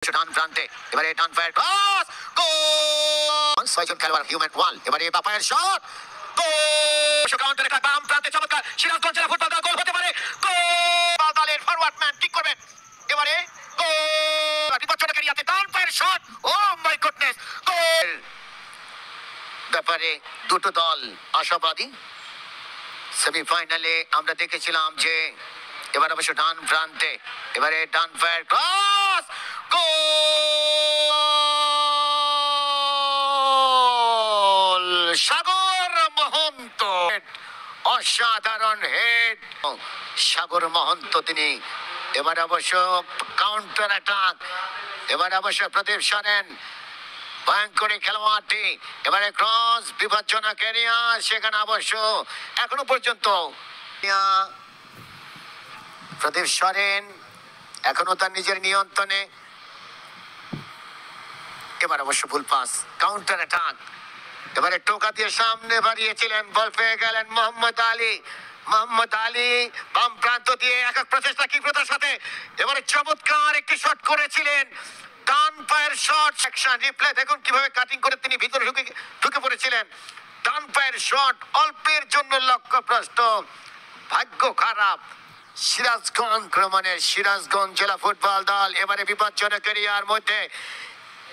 ডান প্রান্তে এবারে ডান fire cross গোল ছয়জন খেলোয়াড় হিউম্যান ওয়াল এবারে বাপায়ের শট গোল কাউন্টার একটা বাম প্রান্তে চমৎকার সিরাজগঞ্জ জেলা ফুটবল দল গোল হতে পারে গোল দলের ফরওয়ার্ড ম্যান ঠিক করবেন এবারে গোল বিপজ্জনক এরিয়াতে ডান fire shot oh my goodness goal ব্যাপারে দুটো দল আশাবাদী সেমিফাইনালে আমরা দেখেছিলাম যে এবার অবশ্য ডান প্রান্তে এবারে ডান ফায়ার ক্রস গোল সাগর মহন্ত অসাধারণ হেড সাগর মহন্ত তিনি এবার অবশ্য কাউন্টার অ্যাটাক এবার অবশ্য প্রদীপ সরেন ভয়ঙ্করী খেলোয়াড়টি এবারে ক্রস বিপজ্জনক এরিয়া সেখানে অবশ্য এখনো পর্যন্ত প্রদীপ সরেন এখনো তার নিজের নিয়ন্ত্রণে এবার অবশ্য ফুল পাস কাউন্টার অ্যাটাক এবারে টোকা দিয়ে সামনে বাড়িয়েছিলেন বল পেয়ে গেলেন মোহাম্মদ আলী বাম প্রান্ত দিয়ে একক প্রচেষ্টা ক্ষিপ্রতার সাথে এবারে চমৎকার একটি শট করেছিলেন ডান পায়ের শট সেকশন রিপ্লে দেখুন কিভাবে কাটিং করে তিনি ভিতরে ঢুকে পড়েছিলেন ডান পায়ের শট অল্পের জন্য লক্ষ্যভ্রষ্ট ভাগ্য খারাপ সিরাজগঞ্জ জেলা ফুটবল দল এবারে বিপজ্জনক এরিয়ার মধ্যে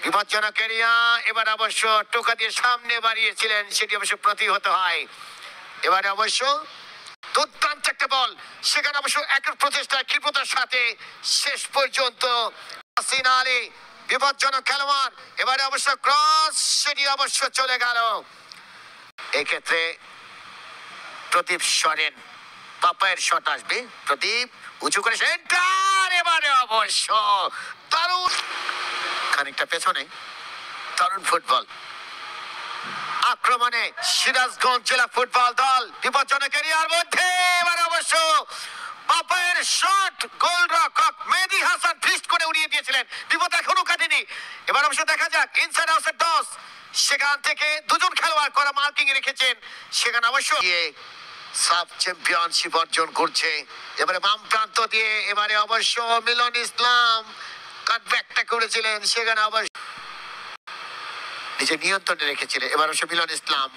বিপজ্জনক এরিয়া এবার অবশ্য টোকা দিয়ে সামনে বাড়িয়েছিলেন সেটি অবশ্য প্রতিহত হয় এবারে অবশ্য দুর্দান্ত একটা বল সেখানে অবশ্য একের প্রচেষ্টা ক্ষিপ্রতার সাথে শেষ পর্যন্ত ইয়াসিন আলী বিপজ্জনক খেলোয়াড় এবারে অবশ্য ক্রস সেটি অবশ্য চলে গেল এক্ষেত্রে প্রদীপ সরেন পাপায়ের শট আসবে প্রদীপ উঁচু করে সেন্টার এবারে অবশ্য দারুণ খানিকটা পেছনে দারুণ ফুটবল আক্রমণে সিরাজগঞ্জ জেলা ফুটবল দল বিপজ্জনক এরিয়ার মধ্যে এবার অবশ্য পাপায়ের শট গোলরক্ষক মেহেদী হাসান ফিস্ট করে উড়িয়ে দিয়েছিলেন বিপদ এখনো কাটেনি এবার অবশ্য দেখা যাক ইনসাইড আউটসাইড টস সেখান থেকে দুজন খেলোয়াড় করা মার্কিং রেখেছেন সেখানে অবশ্য সাব চ্যাম্পিয়নশিপ অর্জন করছে এবারে বাম প্রান্ত দিয়ে এবারে অবশ্য মিলন ইসলাম কাটব্যাকটা করেছিলেন সেখানে অবশ্য নিজের নিয়ন্ত্রণে রেখেছিলেন এবার অবশ্য মিলন ইসলাম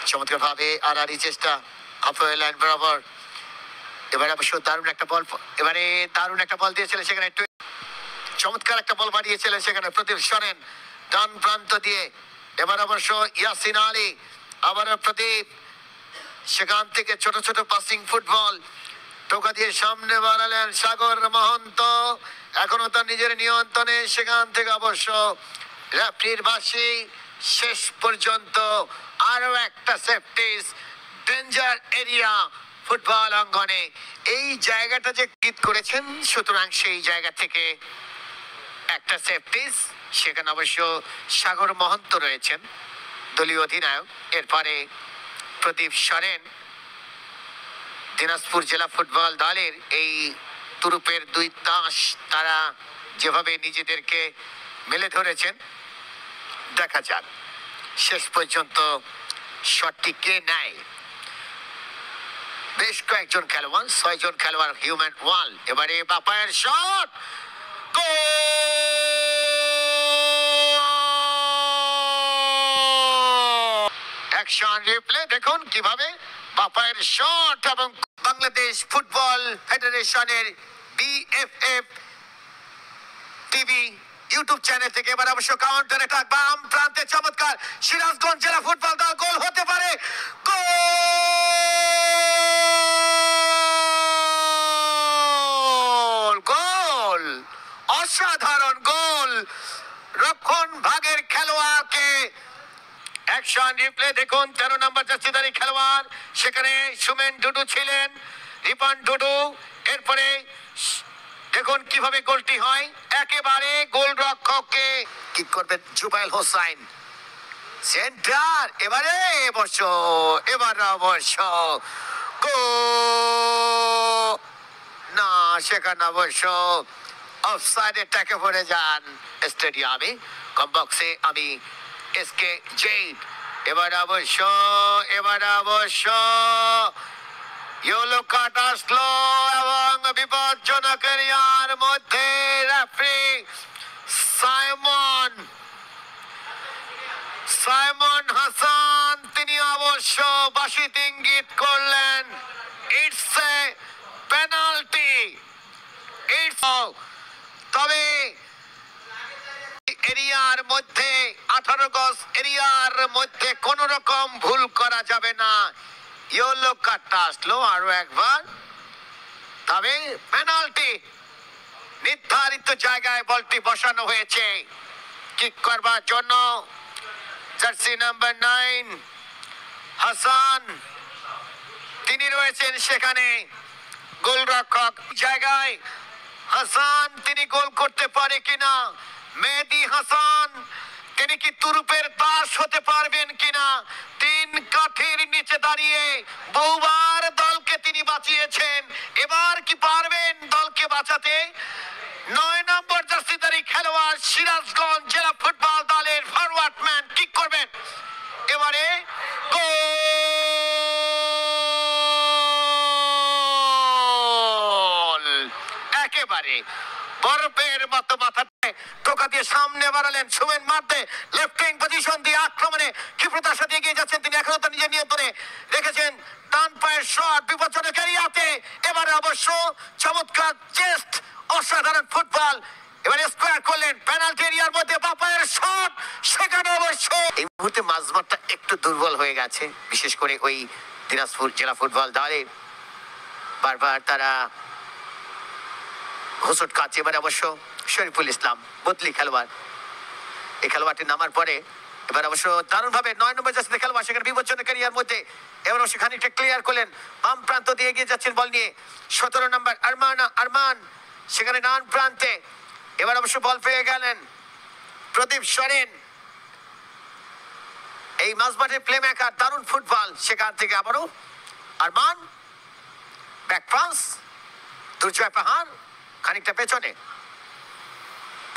চমৎকার ভাবে আর চেষ্টা হাফওয়ে লাইন বরাবর এবারে অবশ্য দারুণ একটা বল দিয়েছিলেন সেখানে একটু চমৎকার একটা বল বাড়িয়েছিলেন সেখানে প্রদীপ সরেন ডান প্রান্ত দিয়ে এবার অবশ্য ইয়াসিন আলী আবার প্রদীপ সেখান থেকে ছোট ছোট পাসিং ফুটবল টোকা দিয়ে সামনে বাড়ালেন সাগর মহন্ত এখনো তার নিজের নিয়ন্ত্রণে সেখান থেকে অবশ্য রেফারির বাঁশি শেষ পর্যন্ত আরো একটা সেফটিস ডেঞ্জার এরিয়া ফুটবল অঙ্গনে এই জায়গাটা যে গীত করেছেন সুতরাং সেই জায়গা থেকে একটা সেফটিস সেখানে অবশ্য সাগর মহন্ত রয়েছেন দলীয় অধিনায়ক এরপরে প্রদীপ সরেন দিনাজপুর জেলা ফুটবল দলের এই তুরুপের দুই তাস তারা যেভাবে নিজেদেরকে মেলে ধরেছেন দেখা যাক শেষ পর্যন্ত শটটি কে নেয় বেশ কয়েকজন খেলোয়াড় 6 জন খেলোয়াড় হিউম্যান ওয়াল এবারে বাপায়ের শট অ্যাকশন রিপ্লে দেখুন কিভাবে বাপায়ের শট এবং বাংলাদেশ ফুটবল ফেডারেশনের বিএফএফ টিভি ইউটিউব চ্যানেল থেকে এবার অবশ্য কাউন্টার অ্যাটাক বাম প্রান্তে চমৎকার সিরাজগঞ্জ জেলা ফুটবল দল গোল হতে পারে গোল অসাধারণ গোল রক্ষণ ভাগের খেলোয়াড়কে অ্যাকশন রিপ্লে দেখুন 13 নম্বর জার্সিধারী খেলোয়াড় সেখানে সুমেন ডুডু ছিলেন রিপন ডুডু এরপরে দেখুন কিভাবে গোলটি হয় একেবারে গোলরক্ষককে কিক করবেন জুবাইল হোসাইন সেন্টার এবার অবশ্য না সেখানে অবশ্য অফসাইডে টাকে পড়ে যান স্টেডিয়ামে কমবক্সে আমি এসকে জেড এবার অবশ্য ইয়েলো কার্ড আসলো এবং বিপজ্জনক এরিয়ার মধ্যে রেফারি সাইমন হাসান তিনি অবশ্য বাঁশিতে ইঙ্গিত করলেন ইটস এ পেনাল্টি। তবে এরিয়ার মধ্যে 18 গজ এরিয়ার মধ্যে কোন রকম ভুল করা যাবে না। ইয়েলো কার্ডটা আসলো আরো একবার, তবে পেনাল্টি নির্ধারিত জায়গায় বলটি বসানো হয়েছে কিক করবার জন্য। জার্সি নাম্বার 9 হাসান তিনি রয়েছেন সেখানে, গোলরক্ষক জায়গায় হাসান তিনি গোল করতে পারে কিনা, মেহেদী হাসান তিনি কি তুরুপের দাস হতে পারবেন কিনা। 3 কাঠির নিচে দাঁড়িয়ে বহুবার দলকে তিনি বাঁচিয়েছেন, এবার কি পারবেন দলকে বাঁচাতে। 9 নম্বর জার্সিধারী খেলোয়াড় সিরাজগঞ্জ জেলা ফুটবল দলের ফরওয়ার্ড ম্যান কিক করবেন, এবারে গোল। একেবারে বরফের মতো মাথাতে টোকা দিয়ে সামনে বাড়ালেন সুমেন মারতে, লেফট উইং পজিশন দিয়ে আক্রমণে ক্ষিপ্রতার সাথে এগিয়ে যাচ্ছেন তিনি, এখনো তো নিজের নিয়ন্ত্রণে রেখেছেন। ডান পায়ের শট বিপজ্জনক এরিয়াতে, এবারে অবশ্য চমৎকার চেস্ট, অসাধারণ ফুটবল। এবারে স্কোয়ার করলেন পেনাল্টি এরিয়ার মধ্যে, বাপায়ের শট সেখানে অবশ্য। এই মুহূর্তে মাঝমাঠটা একটু দুর্বল হয়ে গেছে, বিশেষ করে ওই দিনাজপুর জেলা ফুটবল দলের। বারবার তারা হোঁচট খাচ্ছে। এবারে অবশ্য শরীফুল ইসলাম বদলি খেলোয়াড়, এই খেলোয়াড়টি নামার পরে এবার অবশ্য দারুণ ভাবে 9 নম্বর জার্সিতে খেলোয়াড় সেখানে বিপজ্জনক এরিয়ার মধ্যে, এবার অবশ্য খানিকটা ক্লিয়ার করলেন, বাম প্রান্ত দিয়ে এগিয়ে যাচ্ছেন বল নিয়ে 17 নম্বর আরমান সেখানে ডান প্রান্তে, এবার অবশ্য বল পেয়ে গেলেন প্রদীপ সরেন। এই মাঝমাঠের প্লে মেকার, দারুণ ফুটবল, সেখান থেকে আবারও আরমান ব্যাক পাস, দুর্জয় পাহাড় খানিকটা পেছনে,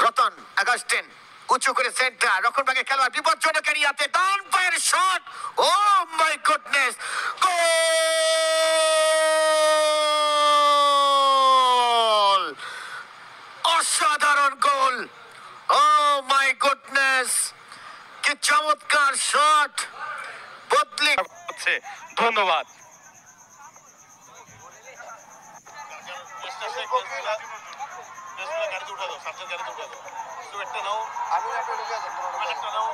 রতন আগাস্টিন উঁচু করে সেন্টার, রক্ষণভাগে খেলোয়াড় বিপজ্জনক এরিয়াতে ডান পায়ের শট, ও মাই গুডনেস, গোল, অসাধারণ গোল, ও মাই গুডনেস, কি চমৎকার শট। বদলি হচ্ছে, ধন্যবাদ। গাড়িতে উঠা দাও, সাতটার গাড়িতে উঠা দাও, একটা নাও, আমি একটা নাও,